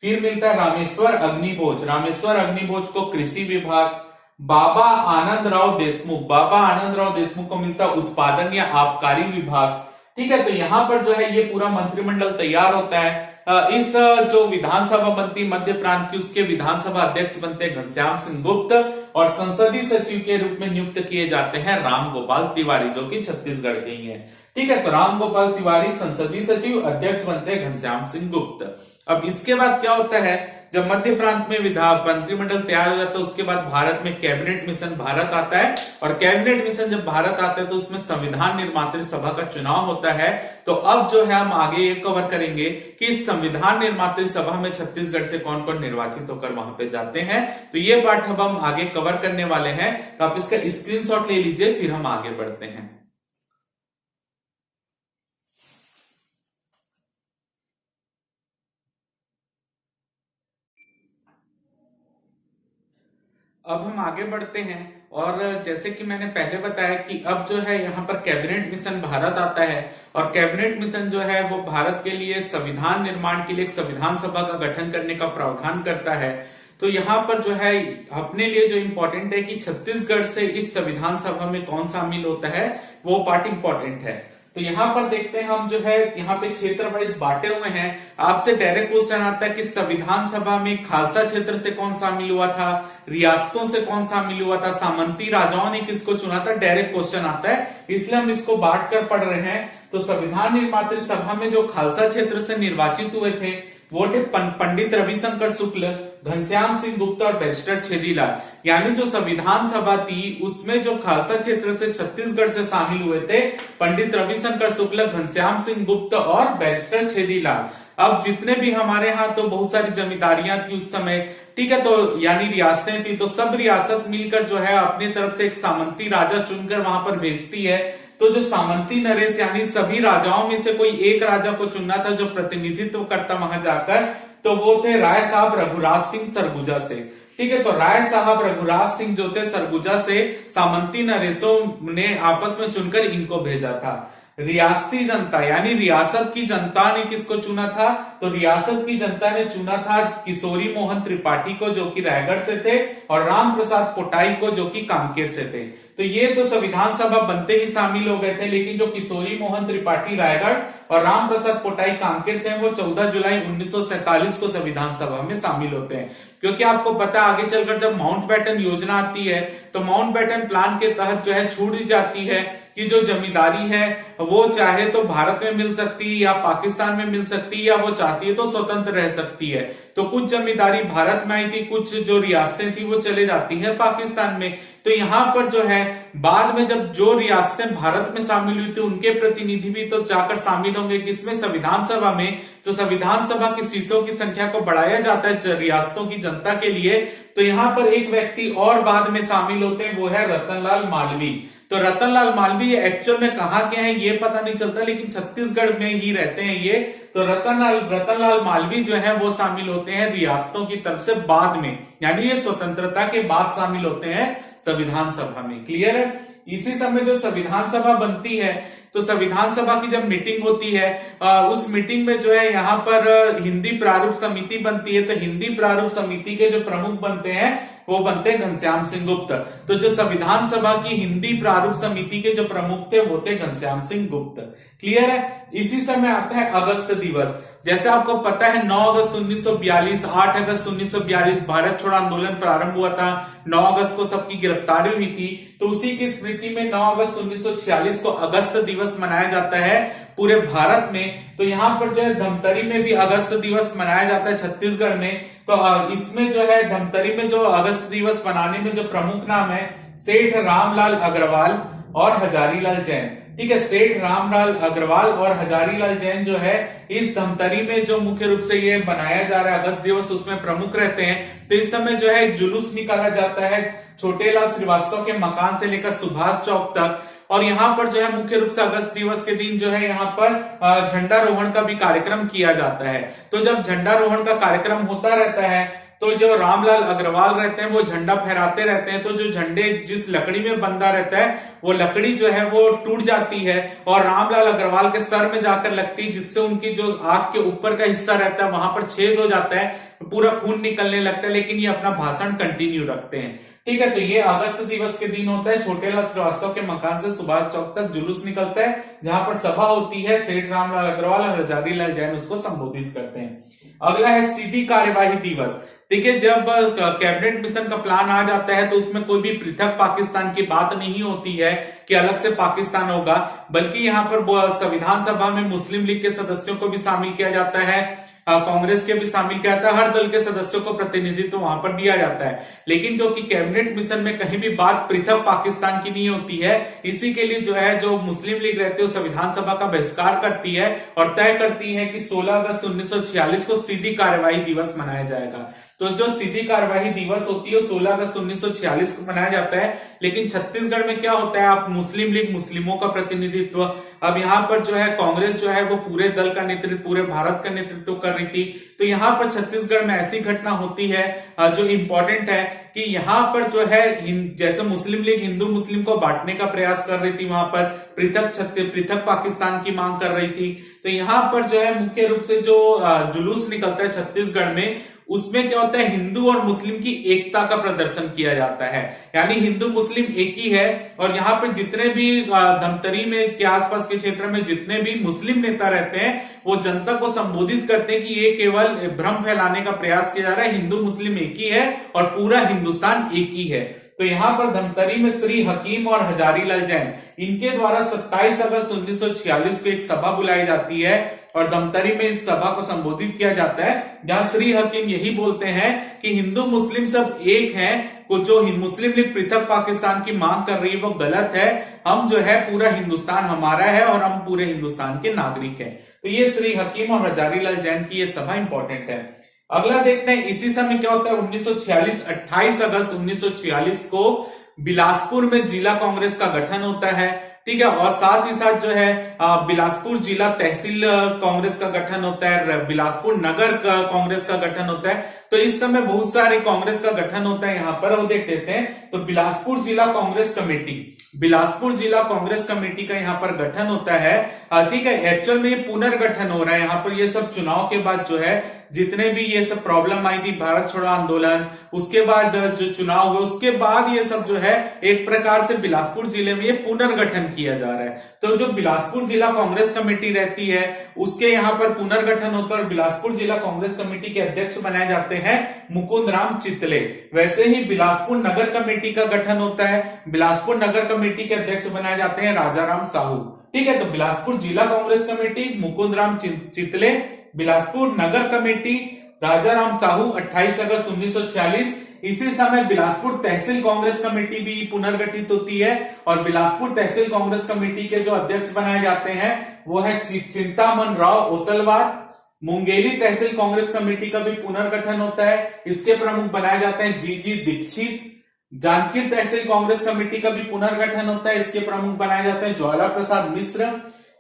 Speaker 1: फिर मिलता है रामेश्वर अग्निभोज, रामेश्वर अग्निभोज को कृषि विभाग। बाबा आनंद राव देशमुख, बाबा आनंद राव देशमुख को मिलता है उत्पादन या आबकारी विभाग। ठीक है, तो यहाँ पर जो है ये पूरा मंत्रिमंडल तैयार होता है। इस जो विधानसभा बनती मध्य प्रांत की, उसके विधानसभा अध्यक्ष बनते हैं घनश्याम सिंह गुप्त, और संसदीय सचिव के रूप में नियुक्त किए जाते हैं राम गोपाल तिवारी, जो कि छत्तीसगढ़ के ही हैं। ठीक है, तो राम गोपाल तिवारी संसदीय सचिव, अध्यक्ष बनते हैं घनश्याम सिंह गुप्त। अब इसके बाद क्या होता है, जब मध्य प्रांत में मंत्रिमंडल तैयार हो जाता है, उसके बाद भारत में कैबिनेट मिशन भारत आता है, और कैबिनेट मिशन जब भारत आता है तो उसमें संविधान निर्मात्री सभा का चुनाव होता है। तो अब जो है हम आगे ये कवर करेंगे कि इस संविधान निर्मात्री सभा में छत्तीसगढ़ से कौन कौन निर्वाचित होकर वहां पे जाते हैं। तो ये पार्ट अब हम आगे कवर करने वाले हैं, तो आप इसका स्क्रीनशॉट ले लीजिए, फिर हम आगे बढ़ते हैं। अब हम आगे बढ़ते हैं, और जैसे कि मैंने पहले बताया कि अब जो है यहाँ पर कैबिनेट मिशन भारत आता है, और कैबिनेट मिशन जो है वो भारत के लिए संविधान निर्माण के लिए एक संविधान सभा का गठन करने का प्रावधान करता है। तो यहाँ पर जो है अपने लिए जो इम्पोर्टेंट है कि छत्तीसगढ़ से इस संविधान सभा में कौन शामिल होता है, वो पार्ट इम्पोर्टेंट है। तो यहाँ पर देखते हैं हम जो है यहाँ पे क्षेत्र वाइज बांटे हुए हैं। आपसे डायरेक्ट क्वेश्चन आता है कि संविधान सभा में खालसा क्षेत्र से कौन शामिल हुआ था, रियासतों से कौन शामिल हुआ था, सामंती राजाओं ने किसको चुना था, डायरेक्ट क्वेश्चन आता है, इसलिए हम इसको बांट कर पढ़ रहे हैं। तो संविधान निर्मात्री सभा में जो खालसा क्षेत्र से निर्वाचित हुए थे वो थे पंडित रविशंकर शुक्ल, घनश्याम सिंह गुप्त और बैरिस्टर छेदीलाल। यानी जो संविधान सभा थी उसमें जो खालसा क्षेत्र से छत्तीसगढ़ से शामिल हुए थे पंडित रविशंकर शुक्ल, घनश्याम सिंह गुप्त और बैरिस्टर छेदीलाल। अब जितने भी हमारे यहाँ तो बहुत सारी जमींदारियां थी उस समय, ठीक है, तो यानी रियासतें थी, तो सब रियासत मिलकर जो है अपनी तरफ से एक सामंती राजा चुनकर वहां पर भेजती है। तो जो सामंती नरेश यानी सभी राजाओं में से कोई एक राजा को चुनना था जो प्रतिनिधित्व करता वहां जाकर, तो वो थे राय साहब रघुराज सिंह सरगुजा से। ठीक है, तो राय साहब रघुराज सिंह जो थे सरगुजा से सामंती नरेशों ने आपस में चुनकर इनको भेजा था। रियासती जनता यानी रियासत की जनता ने किसको चुना था, तो रियासत की जनता ने चुना था किशोरी मोहन त्रिपाठी को जो कि रायगढ़ से थे, और राम प्रसाद पोटाई को जो कि कांकेर से थे। तो ये तो संविधान सभा बनते ही शामिल हो गए थे, लेकिन जो किशोरी मोहन त्रिपाठी रायगढ़ और राम प्रसाद पोटाई कांकेर से हैं, वो 14 जुलाई 1947 को संविधान सभा में शामिल होते हैं। क्योंकि आपको पता है आगे चलकर जब माउंटबेटन योजना आती है तो माउंटबेटन प्लान के तहत जो है छूट दी जाती है कि जो जमींदारी है वो चाहे तो भारत में मिल सकती है या पाकिस्तान में मिल सकती है, या वो चाहती है तो स्वतंत्र रह सकती है। तो कुछ जमींदारी भारत में आई थी, कुछ जो रियासतें थी वो चले जाती है पाकिस्तान में। तो यहाँ पर जो है बाद में जब जो रियासतें भारत में शामिल हुई थी उनके प्रतिनिधि भी तो जाकर शामिल होंगे किसमें, संविधान सभा में। तो संविधान सभा की सीटों की संख्या को बढ़ाया जाता है रियासतों की जनता के लिए। तो यहाँ पर एक व्यक्ति और बाद में शामिल होते हैं, वो है रतनलाल मालवीय। तो रतनलाल मालवीय एक्चुअल में कहाँ के हैं ये पता नहीं चलता, लेकिन छत्तीसगढ़ में ही रहते हैं ये। तो रतनलाल मालवीय जो है वो शामिल होते हैं रियासतों की तरफ से बाद में, यानी ये स्वतंत्रता के बाद शामिल होते हैं संविधान सभा में। क्लियर है। इसी समय जो संविधान सभा बनती है तो संविधान सभा की जब मीटिंग होती है उस मीटिंग में जो है यहाँ पर हिंदी प्रारूप समिति बनती है। तो हिंदी प्रारूप समिति के जो प्रमुख बनते हैं वो बनते हैं घनश्याम सिंह गुप्त। तो जो संविधान सभा की हिंदी प्रारूप समिति के जो प्रमुख थे वो थे घनश्याम सिंह गुप्त। क्लियर है। इसी समय आता है अगस्त दिवस। जैसे आपको पता है 9 अगस्त 1942, 8 अगस्त 1942 भारत छोड़ो आंदोलन प्रारंभ हुआ था। 9 अगस्त को सबकी गिरफ्तारी हुई थी। तो उसी की स्मृति में 9 अगस्त 1946 को अगस्त दिवस मनाया जाता है पूरे भारत में। तो यहाँ पर जो है धमतरी में भी अगस्त दिवस मनाया जाता है छत्तीसगढ़ में। तो इसमें जो है धमतरी में जो अगस्त दिवस मनाने में जो प्रमुख नाम है सेठ रामलाल अग्रवाल और हजारीलाल जैन। ठीक है, सेठ रामलाल अग्रवाल और हजारीलाल जैन जो है इस धमतरी में जो मुख्य रूप से ये बनाया जा रहा है अगस्त दिवस उसमें प्रमुख रहते हैं। तो इस समय जो है जुलूस निकाला जाता है छोटेलाल श्रीवास्तव के मकान से लेकर सुभाष चौक तक। और यहाँ पर जो है मुख्य रूप से अगस्त दिवस के दिन जो है यहाँ पर झंडारोहण का भी कार्यक्रम किया जाता है। तो जब झंडारोहण का कार्यक्रम होता रहता है तो जो रामलाल अग्रवाल रहते हैं वो झंडा फहराते रहते हैं। तो जो झंडे जिस लकड़ी में बंधा रहता है वो लकड़ी जो है वो टूट जाती है और रामलाल अग्रवाल के सर में जाकर लगती है, जिससे उनकी जो आंख के ऊपर का हिस्सा रहता है वहां पर छेद हो जाता है, पूरा खून निकलने लगता है, लेकिन ये अपना भाषण कंटिन्यू रखते हैं। ठीक है, तो ये अगस्त दिवस के दिन होता है। छोटेलाल श्रीवास्तव के मकान से सुभाष चौक तक जुलूस निकलता है जहां पर सभा होती है। सेठ रामलाल अग्रवाल और हजारीलाल जैन उसको संबोधित करते हैं। अगला है सीधी कार्यवाही दिवस। देखिए, जब कैबिनेट मिशन का प्लान आ जाता है तो उसमें कोई भी पृथक पाकिस्तान की बात नहीं होती है कि अलग से पाकिस्तान होगा, बल्कि यहाँ पर संविधान सभा में मुस्लिम लीग के सदस्यों को भी शामिल किया जाता है, कांग्रेस के भी शामिल किया जाता है, हर दल के सदस्यों को प्रतिनिधित्व वहां पर दिया जाता है। लेकिन क्योंकि कैबिनेट मिशन में कहीं भी बात पृथक पाकिस्तान की नहीं होती है, इसी के लिए जो है जो मुस्लिम लीग रहती है संविधान सभा का बहिष्कार करती है और तय करती है कि 16 अगस्त 1946 को सीधी कार्यवाही दिवस मनाया जाएगा। तो जो सीधी कार्यवाही दिवस होती है 16 अगस्त 1946 को मनाया जाता है। लेकिन छत्तीसगढ़ में क्या होता है, आप मुस्लिम लीग मुस्लिमों का प्रतिनिधित्व, अब यहाँ पर जो है कांग्रेस जो है वो पूरे दल का नेतृत्व, पूरे भारत का नेतृत्व कर रही थी। तो यहाँ पर छत्तीसगढ़ में ऐसी घटना होती है जो इंपॉर्टेंट है कि यहाँ पर जो है जैसे मुस्लिम लीग हिंदू मुस्लिम को बांटने का प्रयास कर रही थी, वहां पर पृथक पाकिस्तान की मांग कर रही थी। तो यहाँ पर जो है मुख्य रूप से जो जुलूस निकलता है छत्तीसगढ़ में, उसमें क्या होता है हिंदू और मुस्लिम की एकता का प्रदर्शन किया जाता है, यानी हिंदू मुस्लिम एक ही है। और यहाँ पे जितने भी धमतरी में के आसपास के क्षेत्र में जितने भी मुस्लिम नेता रहते हैं वो जनता को संबोधित करते हैं कि ये केवल भ्रम फैलाने का प्रयास किया जा रहा है, हिंदू मुस्लिम एक ही है और पूरा हिंदुस्तान एक ही है। तो यहाँ पर धमतरी में श्री हकीम और हजारीलाल जैन इनके द्वारा 27 अगस्त 1946 को एक सभा बुलाई जाती है और धमतरी में इस सभा को संबोधित किया जाता है, जहां श्री हकीम यही बोलते हैं कि हिंदू मुस्लिम सब एक हैं, को जो मुस्लिम लीग पृथक पाकिस्तान की मांग कर रही है वो गलत है, हम जो है पूरा हिंदुस्तान हमारा है और हम पूरे हिंदुस्तान के नागरिक हैं। तो ये श्री हकीम और हजारीलाल जैन की ये सभा इंपॉर्टेंट है। अगला देखते हैं इसी समय क्या होता है 1946, 28 अगस्त 1946 को बिलासपुर में जिला कांग्रेस का गठन होता है। ठीक है। और साथ ही साथ जो है बिलासपुर जिला तहसील कांग्रेस का गठन होता है, बिलासपुर नगर कांग्रेस का गठन होता है। तो इस समय बहुत सारे कांग्रेस का गठन होता है यहाँ पर, वो देख लेते हैं। तो बिलासपुर जिला कांग्रेस कमेटी, बिलासपुर जिला कांग्रेस कमेटी का यहाँ पर गठन होता है, ठीक है। एक्चुअल में ये पुनर्गठन हो रहा है यहाँ पर, ये सब चुनाव के बाद जो है जितने भी ये सब प्रॉब्लम आई थी, भारत छोड़ो आंदोलन, उसके बाद जो चुनाव हुए उसके बाद ये सब जो है एक प्रकार से बिलासपुर जिले में ये पुनर्गठन किया जा रहा है। तो जो बिलासपुर जिला कांग्रेस कमेटी रहती है उसके यहाँ पर पुनर्गठन होता है और बिलासपुर जिला कांग्रेस कमेटी के अध्यक्ष बनाए जाते हैं मुकुंद राम चितले। वैसे ही बिलासपुर नगर कमेटी का गठन होता है, बिलासपुर नगर कमेटी के अध्यक्ष बनाए जाते हैं राजाराम साहू, ठीक है। तो बिलासपुर जिला कांग्रेस कमेटी मुकुंद राम चितले, बिलासपुर नगर कमेटी राजाराम साहू 28 अगस्त 1946। इसी समय बिलासपुर तहसील कांग्रेस कमेटी भी पुनर्गठित होती है और बिलासपुर तहसील कांग्रेस कमेटी के जो अध्यक्ष बनाए जाते हैं वो है चिंतामन राव ओसलवार। मुंगेली तहसील कांग्रेस कमेटी का भी पुनर्गठन होता है, इसके प्रमुख बनाए जाते हैं जीजी दीक्षित। जांजगीर तहसील कांग्रेस कमेटी का भी पुनर्गठन होता है, इसके प्रमुख बनाए जाते हैं ज्वाला प्रसाद मिश्र।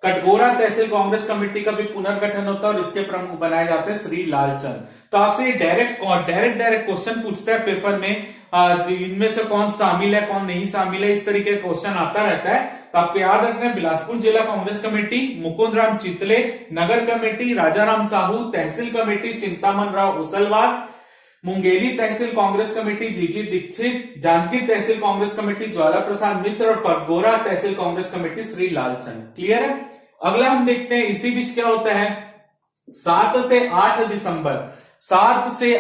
Speaker 1: कटघोरा तहसील कांग्रेस कमेटी का भी पुनर्गठन होता है और इसके प्रमुख बनाए जाते हैं श्री लालचंद। तो आपसे डायरेक्ट क्वेश्चन पूछता है पेपर में, इनमें से कौन शामिल है कौन नहीं शामिल है, इस तरीके का क्वेश्चन आता रहता है। तो आपको याद रखना है बिलासपुर जिला कांग्रेस कमेटी मुकुंद राम चितले, नगर कमेटी राजाराम साहू, तहसील कमेटी चिंतामन राव ओसलवार, मुंगेली तहसील कांग्रेस कमेटी जीजी दीक्षित, जांजगीर तहसील कांग्रेस कमेटी ज्वाला प्रसाद मिश्र और कटघोरा तहसील कांग्रेस कमेटी श्री लालचंद। क्लियर है। अगला हम देखते हैं इसी बीच क्या होता है। 7 से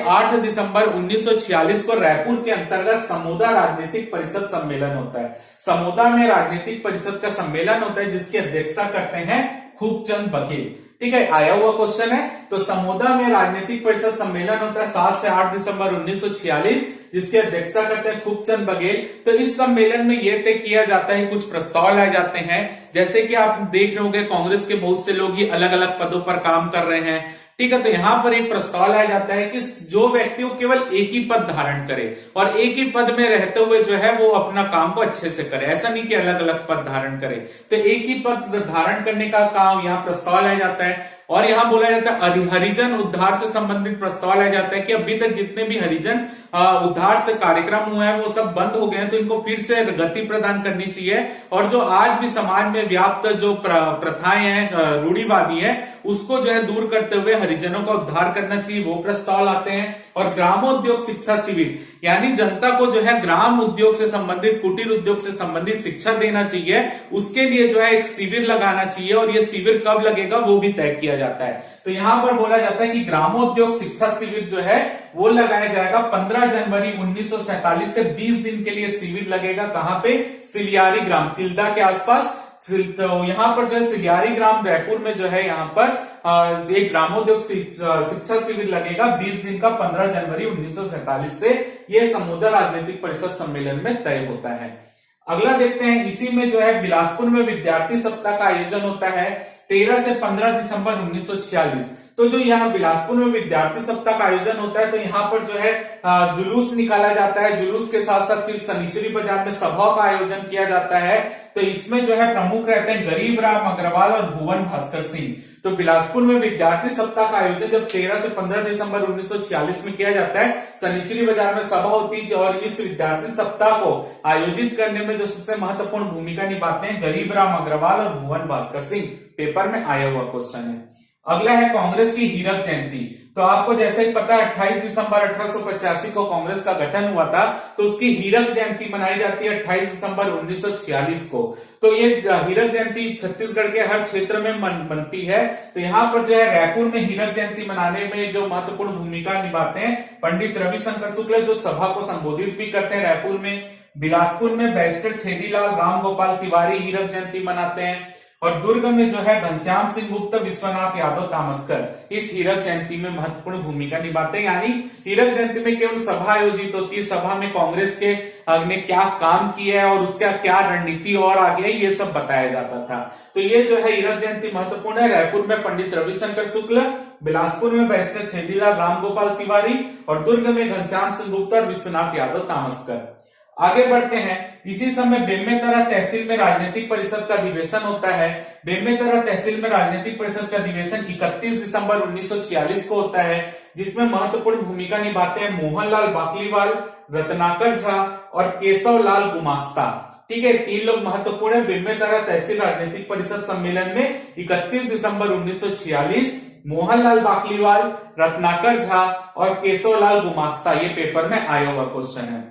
Speaker 1: 8 दिसंबर 1946 को रायपुर के अंतर्गत समोदा राजनीतिक परिषद सम्मेलन होता है। समोदा में राजनीतिक परिषद का सम्मेलन होता है जिसकी अध्यक्षता करते हैं खूबचंद बघेल, ठीक है। आया हुआ क्वेश्चन है। तो समोदा में राजनीतिक परिषद सम्मेलन होता है 7 से 8 दिसंबर 1946, जिसकी अध्यक्षता करते हैं खूबचंद बघेल। तो इस सम्मेलन में यह तय किया जाता है, कुछ प्रस्ताव लाए जाते हैं। जैसे कि आप देख रहे होंगे कांग्रेस के बहुत से लोग ही अलग अलग पदों पर काम कर रहे हैं, ठीक है। तो यहां पर एक प्रस्ताव लाया जाता है कि जो व्यक्ति वो केवल एक ही पद धारण करे और एक ही पद में रहते हुए जो है वो अपना काम को अच्छे से करे, ऐसा नहीं कि अलग अलग पद धारण करे। तो एक ही पद धारण करने का काम यहाँ प्रस्ताव लाया जाता है। और यहां बोला जाता है हरिजन उद्धार से संबंधित प्रस्ताव लाया जाता है कि अभी तक जितने भी हरिजन उद्धार से कार्यक्रम हुए हैं वो सब बंद हो गए हैं, तो इनको फिर से गति प्रदान करनी चाहिए। और जो आज भी समाज में व्याप्त जो प्रथाएं हैं, रूढ़िवादी है, उसको जो है दूर करते हुए हरिजनों का उद्धार करना चाहिए, वो प्रस्ताव लाते हैं। और ग्रामोद्योग शिक्षा शिविर, यानी जनता को जो है ग्राम उद्योग से संबंधित, कुटीर उद्योग से संबंधित शिक्षा देना चाहिए, उसके लिए जो है एक शिविर लगाना चाहिए। और ये शिविर कब लगेगा वो भी तय किया जाता है। तो यहां पर बोला जाता है कि ग्रामोद्योग शिक्षा शिविर जो है वो लगाया जाएगा 15 जनवरी 1947 से 20 दिन के लिए शिविर लगेगा। कहां पे? सिलियारी ग्राम, तिल्दा के आसपास। तो यहां पर जो है सिलियारी ग्राम रायपुर में जो है यहाँ पर एक ग्रामोद्योग शिक्षा शिविर लगेगा 20 दिन का, 15 जनवरी 1947 से यह समोदा राजनीतिक परिषद सम्मेलन में तय होता है। अगला देखते हैं, इसी में जो है बिलासपुर में विद्यार्थी सप्ताह का आयोजन होता है 13 से 15 दिसंबर 1946। तो जो यहाँ बिलासपुर में विद्यार्थी सप्ताह का आयोजन होता है तो यहाँ पर जो है जुलूस निकाला जाता है। जुलूस के साथ साथ फिर सनिचरी बाजार में सभा का आयोजन किया जाता है। तो इसमें जो है प्रमुख रहते हैं गरीब राम अग्रवाल और भुवन भास्कर सिंह। तो बिलासपुर में विद्यार्थी सप्ताह का आयोजन जब 13 से 15 दिसंबर 1946 में किया जाता है, सनिचरी बाजार में सभा होती है। और इस विद्यार्थी सप्ताह को आयोजित करने में जो सबसे महत्वपूर्ण भूमिका निभाते हैं गरीब राम अग्रवाल और भुवन भास्कर सिंह। पेपर में आया हुआ क्वेश्चन है। अगला है कांग्रेस की हीरक जयंती। तो आपको जैसे ही पता है 28 दिसंबर 1885 को कांग्रेस का गठन हुआ था, तो उसकी हीरक जयंती मनाई जाती है 28 दिसंबर 1946 को। तो ये हीरक जयंती छत्तीसगढ़ के हर क्षेत्र में बनती है। तो यहाँ पर जो है रायपुर में हीरक जयंती मनाने में जो महत्वपूर्ण भूमिका निभाते हैं पंडित रविशंकर शुक्ल, जो सभा को संबोधित भी करते हैं रायपुर में। बिलासपुर में बैरिस्टर छेदीलाल राम गोपाल तिवारी हीरक जयंती मनाते हैं। और दुर्ग में जो है घनश्याम सिंह गुप्त, विश्वनाथ यादव तामस्कर इस हीरक जयंती में महत्वपूर्ण भूमिका निभाते हैं। यानी हीरक जयंती में केवल सभा आयोजित होती है, सभा में कांग्रेस के ने क्या काम किया है और उसका क्या रणनीति और आगे है ये सब बताया जाता था। तो ये जो है हीरक जयंती महत्वपूर्ण है। रायपुर में पंडित रविशंकर शुक्ल, बिलासपुर में बैरिस्टर छेदीलाल राम गोपाल तिवारी और दुर्ग में घनश्याम सिंह गुप्ता और विश्वनाथ यादव तामस्कर। आगे बढ़ते हैं। इसी समय बेमेतरा तहसील में राजनीतिक परिषद का अधिवेशन होता है। बेमेतरा तहसील में राजनीतिक परिषद का अधिवेशन 31 दिसंबर 1946 को होता है, जिसमें महत्वपूर्ण भूमिका निभाते हैं मोहनलाल बाकलीवाल, रत्नाकर झा और केशव लाल गुमास्ता। ठीक है, तीन लोग महत्वपूर्ण है। बेमेतरा तहसील राजनीतिक परिषद सम्मेलन में 31 दिसंबर 1946 मोहनलाल बाकलीवाल, रत्नाकर झा और केशवलाल गुमास्ता, ये पेपर में आया हुआ क्वेश्चन है।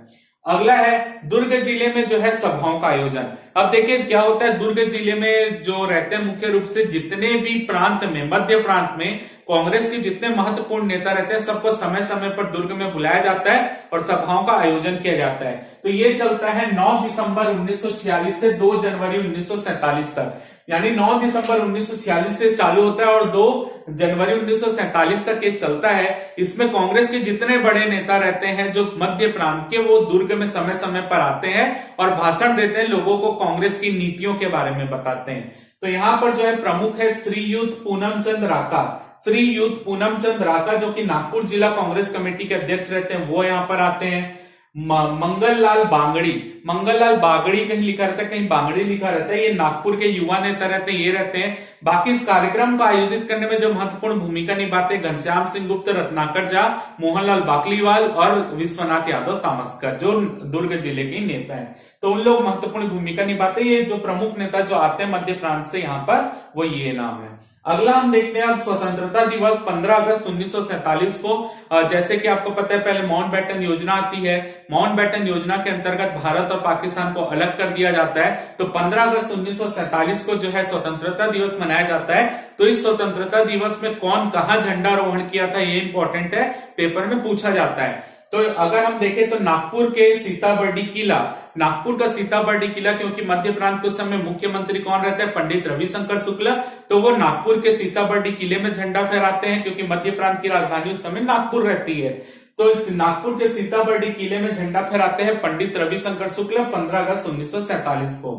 Speaker 1: अगला है दुर्ग जिले में जो है सभाओं का आयोजन। अब देखिए क्या होता है, दुर्ग जिले में जो रहते हैं मुख्य रूप से जितने भी प्रांत में, मध्य प्रांत में कांग्रेस के जितने महत्वपूर्ण नेता रहते हैं सबको समय समय पर दुर्ग में बुलाया जाता है और सभाओं का आयोजन किया जाता है। तो ये चलता है 9 दिसंबर 1946 से 2 जनवरी 1947 तक, यानी 9 दिसंबर 1946 से चालू होता है और 2 जनवरी 1947 तक ये चलता है। इसमें कांग्रेस के जितने बड़े नेता रहते हैं जो मध्य प्रांत के, वो दुर्ग में समय समय पर आते हैं और भाषण देते हैं, लोगों को कांग्रेस की नीतियों के बारे में बताते हैं। तो यहां पर जो है प्रमुख है श्रीयुत पूनमचंद राका। श्रीयुत पूनमचंद राका जो कि नागपुर जिला कांग्रेस कमेटी के अध्यक्ष रहते हैं, वो यहां पर आते हैं। मंगललाल बांगड़ी, मंगललाल बांगड़ी कहीं लिखा रहता है, कहीं बांगड़ी लिखा रहता है, ये नागपुर के युवा नेता रहते हैं, ये रहते हैं। बाकी इस कार्यक्रम को आयोजित करने में जो महत्वपूर्ण भूमिका निभाते हैं घनश्याम सिंह गुप्त, रत्नाकर झा, मोहनलाल बाकलीवाल और विश्वनाथ यादव तामस्कर, जो दुर्ग जिले के नेता हैं। तो उन लोग महत्वपूर्ण भूमिका निभाते हैं। ये जो प्रमुख नेता जो आते हैं मध्य प्रांत से यहाँ पर, वो ये नाम है। अगला हम देखते हैं अब स्वतंत्रता दिवस 15 अगस्त 1947 को। जैसे कि आपको पता है पहले माउंटबेटन योजना आती है। माउंटबेटन योजना के अंतर्गत भारत और पाकिस्तान को अलग कर दिया जाता है। तो 15 अगस्त 1947 को जो है स्वतंत्रता दिवस मनाया जाता है। तो इस स्वतंत्रता दिवस में कौन कहां झंडारोहण किया था, ये इंपॉर्टेंट है, पेपर में पूछा जाता है। तो अगर हम देखें तो नागपुर के सीताबर्डी किला, नागपुर का सीताबर्डी किला, क्योंकि मध्य प्रांत के समय मुख्यमंत्री कौन रहते हैं, पंडित रविशंकर शुक्ला, तो वो नागपुर के सीताबर्डी किले में झंडा फहराते हैं, क्योंकि मध्य प्रांत की राजधानी उस समय नागपुर रहती है। तो इस नागपुर के सीताबर्डी किले में झंडा फहराते हैं पंडित रविशंकर शुक्ला 15 अगस्त 1947 को।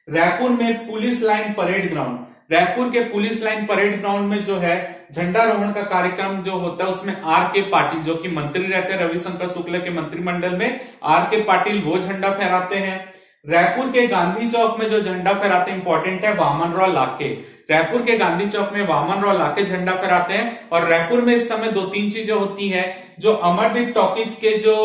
Speaker 1: रायपुर में police line parade ground, Raipur के पुलिस लाइन परेड ग्राउंड में जो है झंडारोहण का कार्यक्रम जो होता है, उसमें आर के पाटिल जो कि मंत्री रहते हैं रविशंकर शुक्ला के मंत्रिमंडल में, आर के पाटिल वो झंडा फहराते हैं। रायपुर के गांधी चौक में जो झंडा फहराते हैं इंपॉर्टेंट है वामनराव लाखे। रायपुर के गांधी चौक में वामनराव लाखे झंडा फहराते हैं। और रायपुर में इस समय 2-3 चीजें होती हैं। जो अमरदीप टॉकीज के जो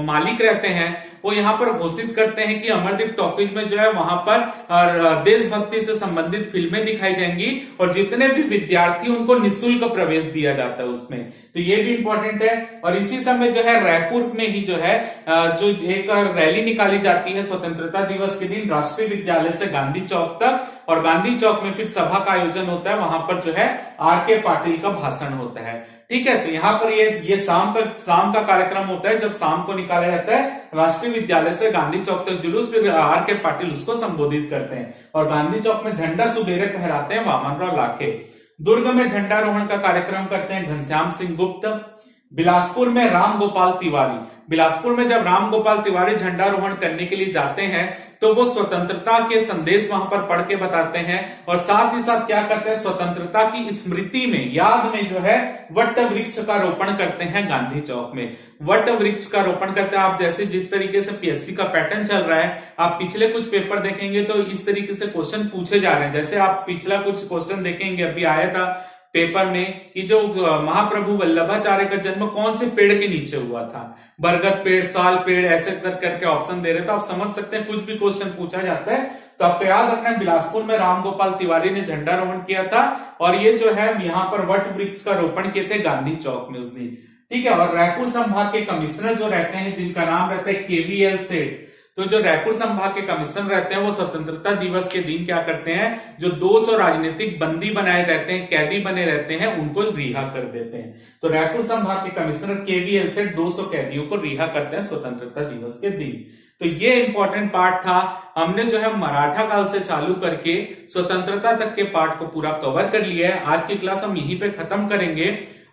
Speaker 1: मालिक रहते हैं वो यहाँ पर घोषित करते हैं कि अमरदीप टॉकीज में जो है वहां पर देशभक्ति से संबंधित फिल्में दिखाई जाएंगी और जितने भी विद्यार्थी उनको निःशुल्क प्रवेश दिया जाता है उसमें। तो ये भी इंपॉर्टेंट है। और इसी समय जो है रायपुर में ही जो है जो एक रैली निकाली जाती है स्वतंत्रता दिवस के दिन राष्ट्रीय विद्यालय से गांधी चौक तक, और गांधी चौक में फिर सभा का आयोजन होता है। वहां पर जो है आर के पाटिल का भाषण होता है। ठीक है, तो यहाँ पर ये शाम का कार्यक्रम होता है, जब शाम को निकाला जाता है राष्ट्रीय विद्यालय से गांधी चौक तक जुलूस, फिर आर के पाटिल उसको संबोधित करते हैं। और गांधी चौक में झंडा सुबेरे फहराते हैं वामनराव लाखे। दुर्ग में झंडारोहण का कार्यक्रम करते हैं घनश्याम सिंह गुप्त। बिलासपुर में राम गोपाल तिवारी, बिलासपुर में जब राम गोपाल तिवारी झंडारोहण करने के लिए जाते हैं तो वो स्वतंत्रता के संदेश वहां पर पढ़ के बताते हैं। और साथ ही साथ क्या करते हैं, स्वतंत्रता की स्मृति में, याद में जो है वट वृक्ष का रोपण करते हैं गांधी चौक में। वट वृक्ष का रोपण करते हैं। आप जैसे जिस तरीके से पीएससी का पैटर्न चल रहा है, आप पिछले कुछ पेपर देखेंगे तो इस तरीके से क्वेश्चन पूछे जा रहे हैं। जैसे आप पिछला कुछ क्वेश्चन देखेंगे, अभी आया था पेपर में कि जो महाप्रभु वल्लभाचार्य का जन्म कौन से पेड़ के नीचे हुआ था, बरगद पेड़, साल पेड़, ऐसे करके ऑप्शन दे रहे, तो आप समझ सकते हैं कुछ भी क्वेश्चन पूछा जाता है तो आपको याद रखना है बिलासपुर में राम गोपाल तिवारी ने झंडारोहण किया था और ये जो है यहाँ पर वट वृक्ष का रोपण किए थे गांधी चौक में उस दिन। ठीक है, और रायपुर संभाग के कमिश्नर जो रहते हैं जिनका नाम रहता है केवीएल सेठ, तो जो रायपुर संभाग के कमिश्नर रहते हैं वो स्वतंत्रता दिवस के दिन क्या करते हैं, जो 200 राजनीतिक बंदी बनाए रहते हैं, कैदी बने रहते हैं, उनको रिहा कर देते हैं। तो रायपुर संभाग के कमिश्नर केवीएल सेठ 200 कैदियों को रिहा करते हैं स्वतंत्रता दिवस के दिन। तो ये इंपॉर्टेंट पार्ट था। हमने जो है मराठा काल से चालू करके स्वतंत्रता तक के पार्ट को पूरा कवर कर लिया है। आज की क्लास हम यहीं पे खत्म करेंगे।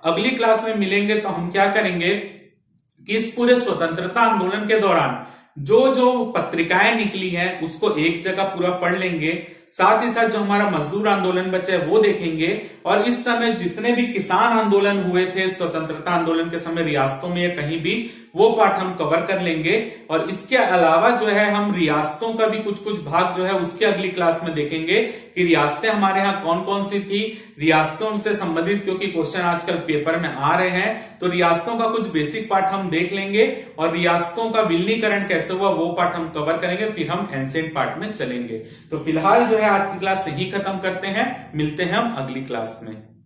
Speaker 1: अगली क्लास में मिलेंगे तो हम क्या करेंगे कि इस पूरे स्वतंत्रता आंदोलन के दौरान जो जो पत्रिकाएं निकली हैं उसको एक जगह पूरा पढ़ लेंगे। साथ ही साथ जो हमारा मजदूर आंदोलन बचा है वो देखेंगे, और इस समय जितने भी किसान आंदोलन हुए थे स्वतंत्रता आंदोलन के समय रियासतों में या कहीं भी, वो पाठ हम कवर कर लेंगे। और इसके अलावा जो है हम रियासतों का भी कुछ कुछ भाग जो है उसके अगली क्लास में देखेंगे कि रियासतें हमारे यहाँ कौन कौन सी थी, रियासतों से संबंधित, क्योंकि क्वेश्चन आजकल पेपर में आ रहे हैं, तो रियासतों का कुछ बेसिक पार्ट हम देख लेंगे और रियासतों का विलीनीकरण कैसे हुआ वो पार्ट हम कवर करेंगे, फिर हम एंशिएंट पार्ट में चलेंगे। तो फिलहाल जो है आज की क्लास यही खत्म करते हैं, मिलते हैं हम अगली क्लास में।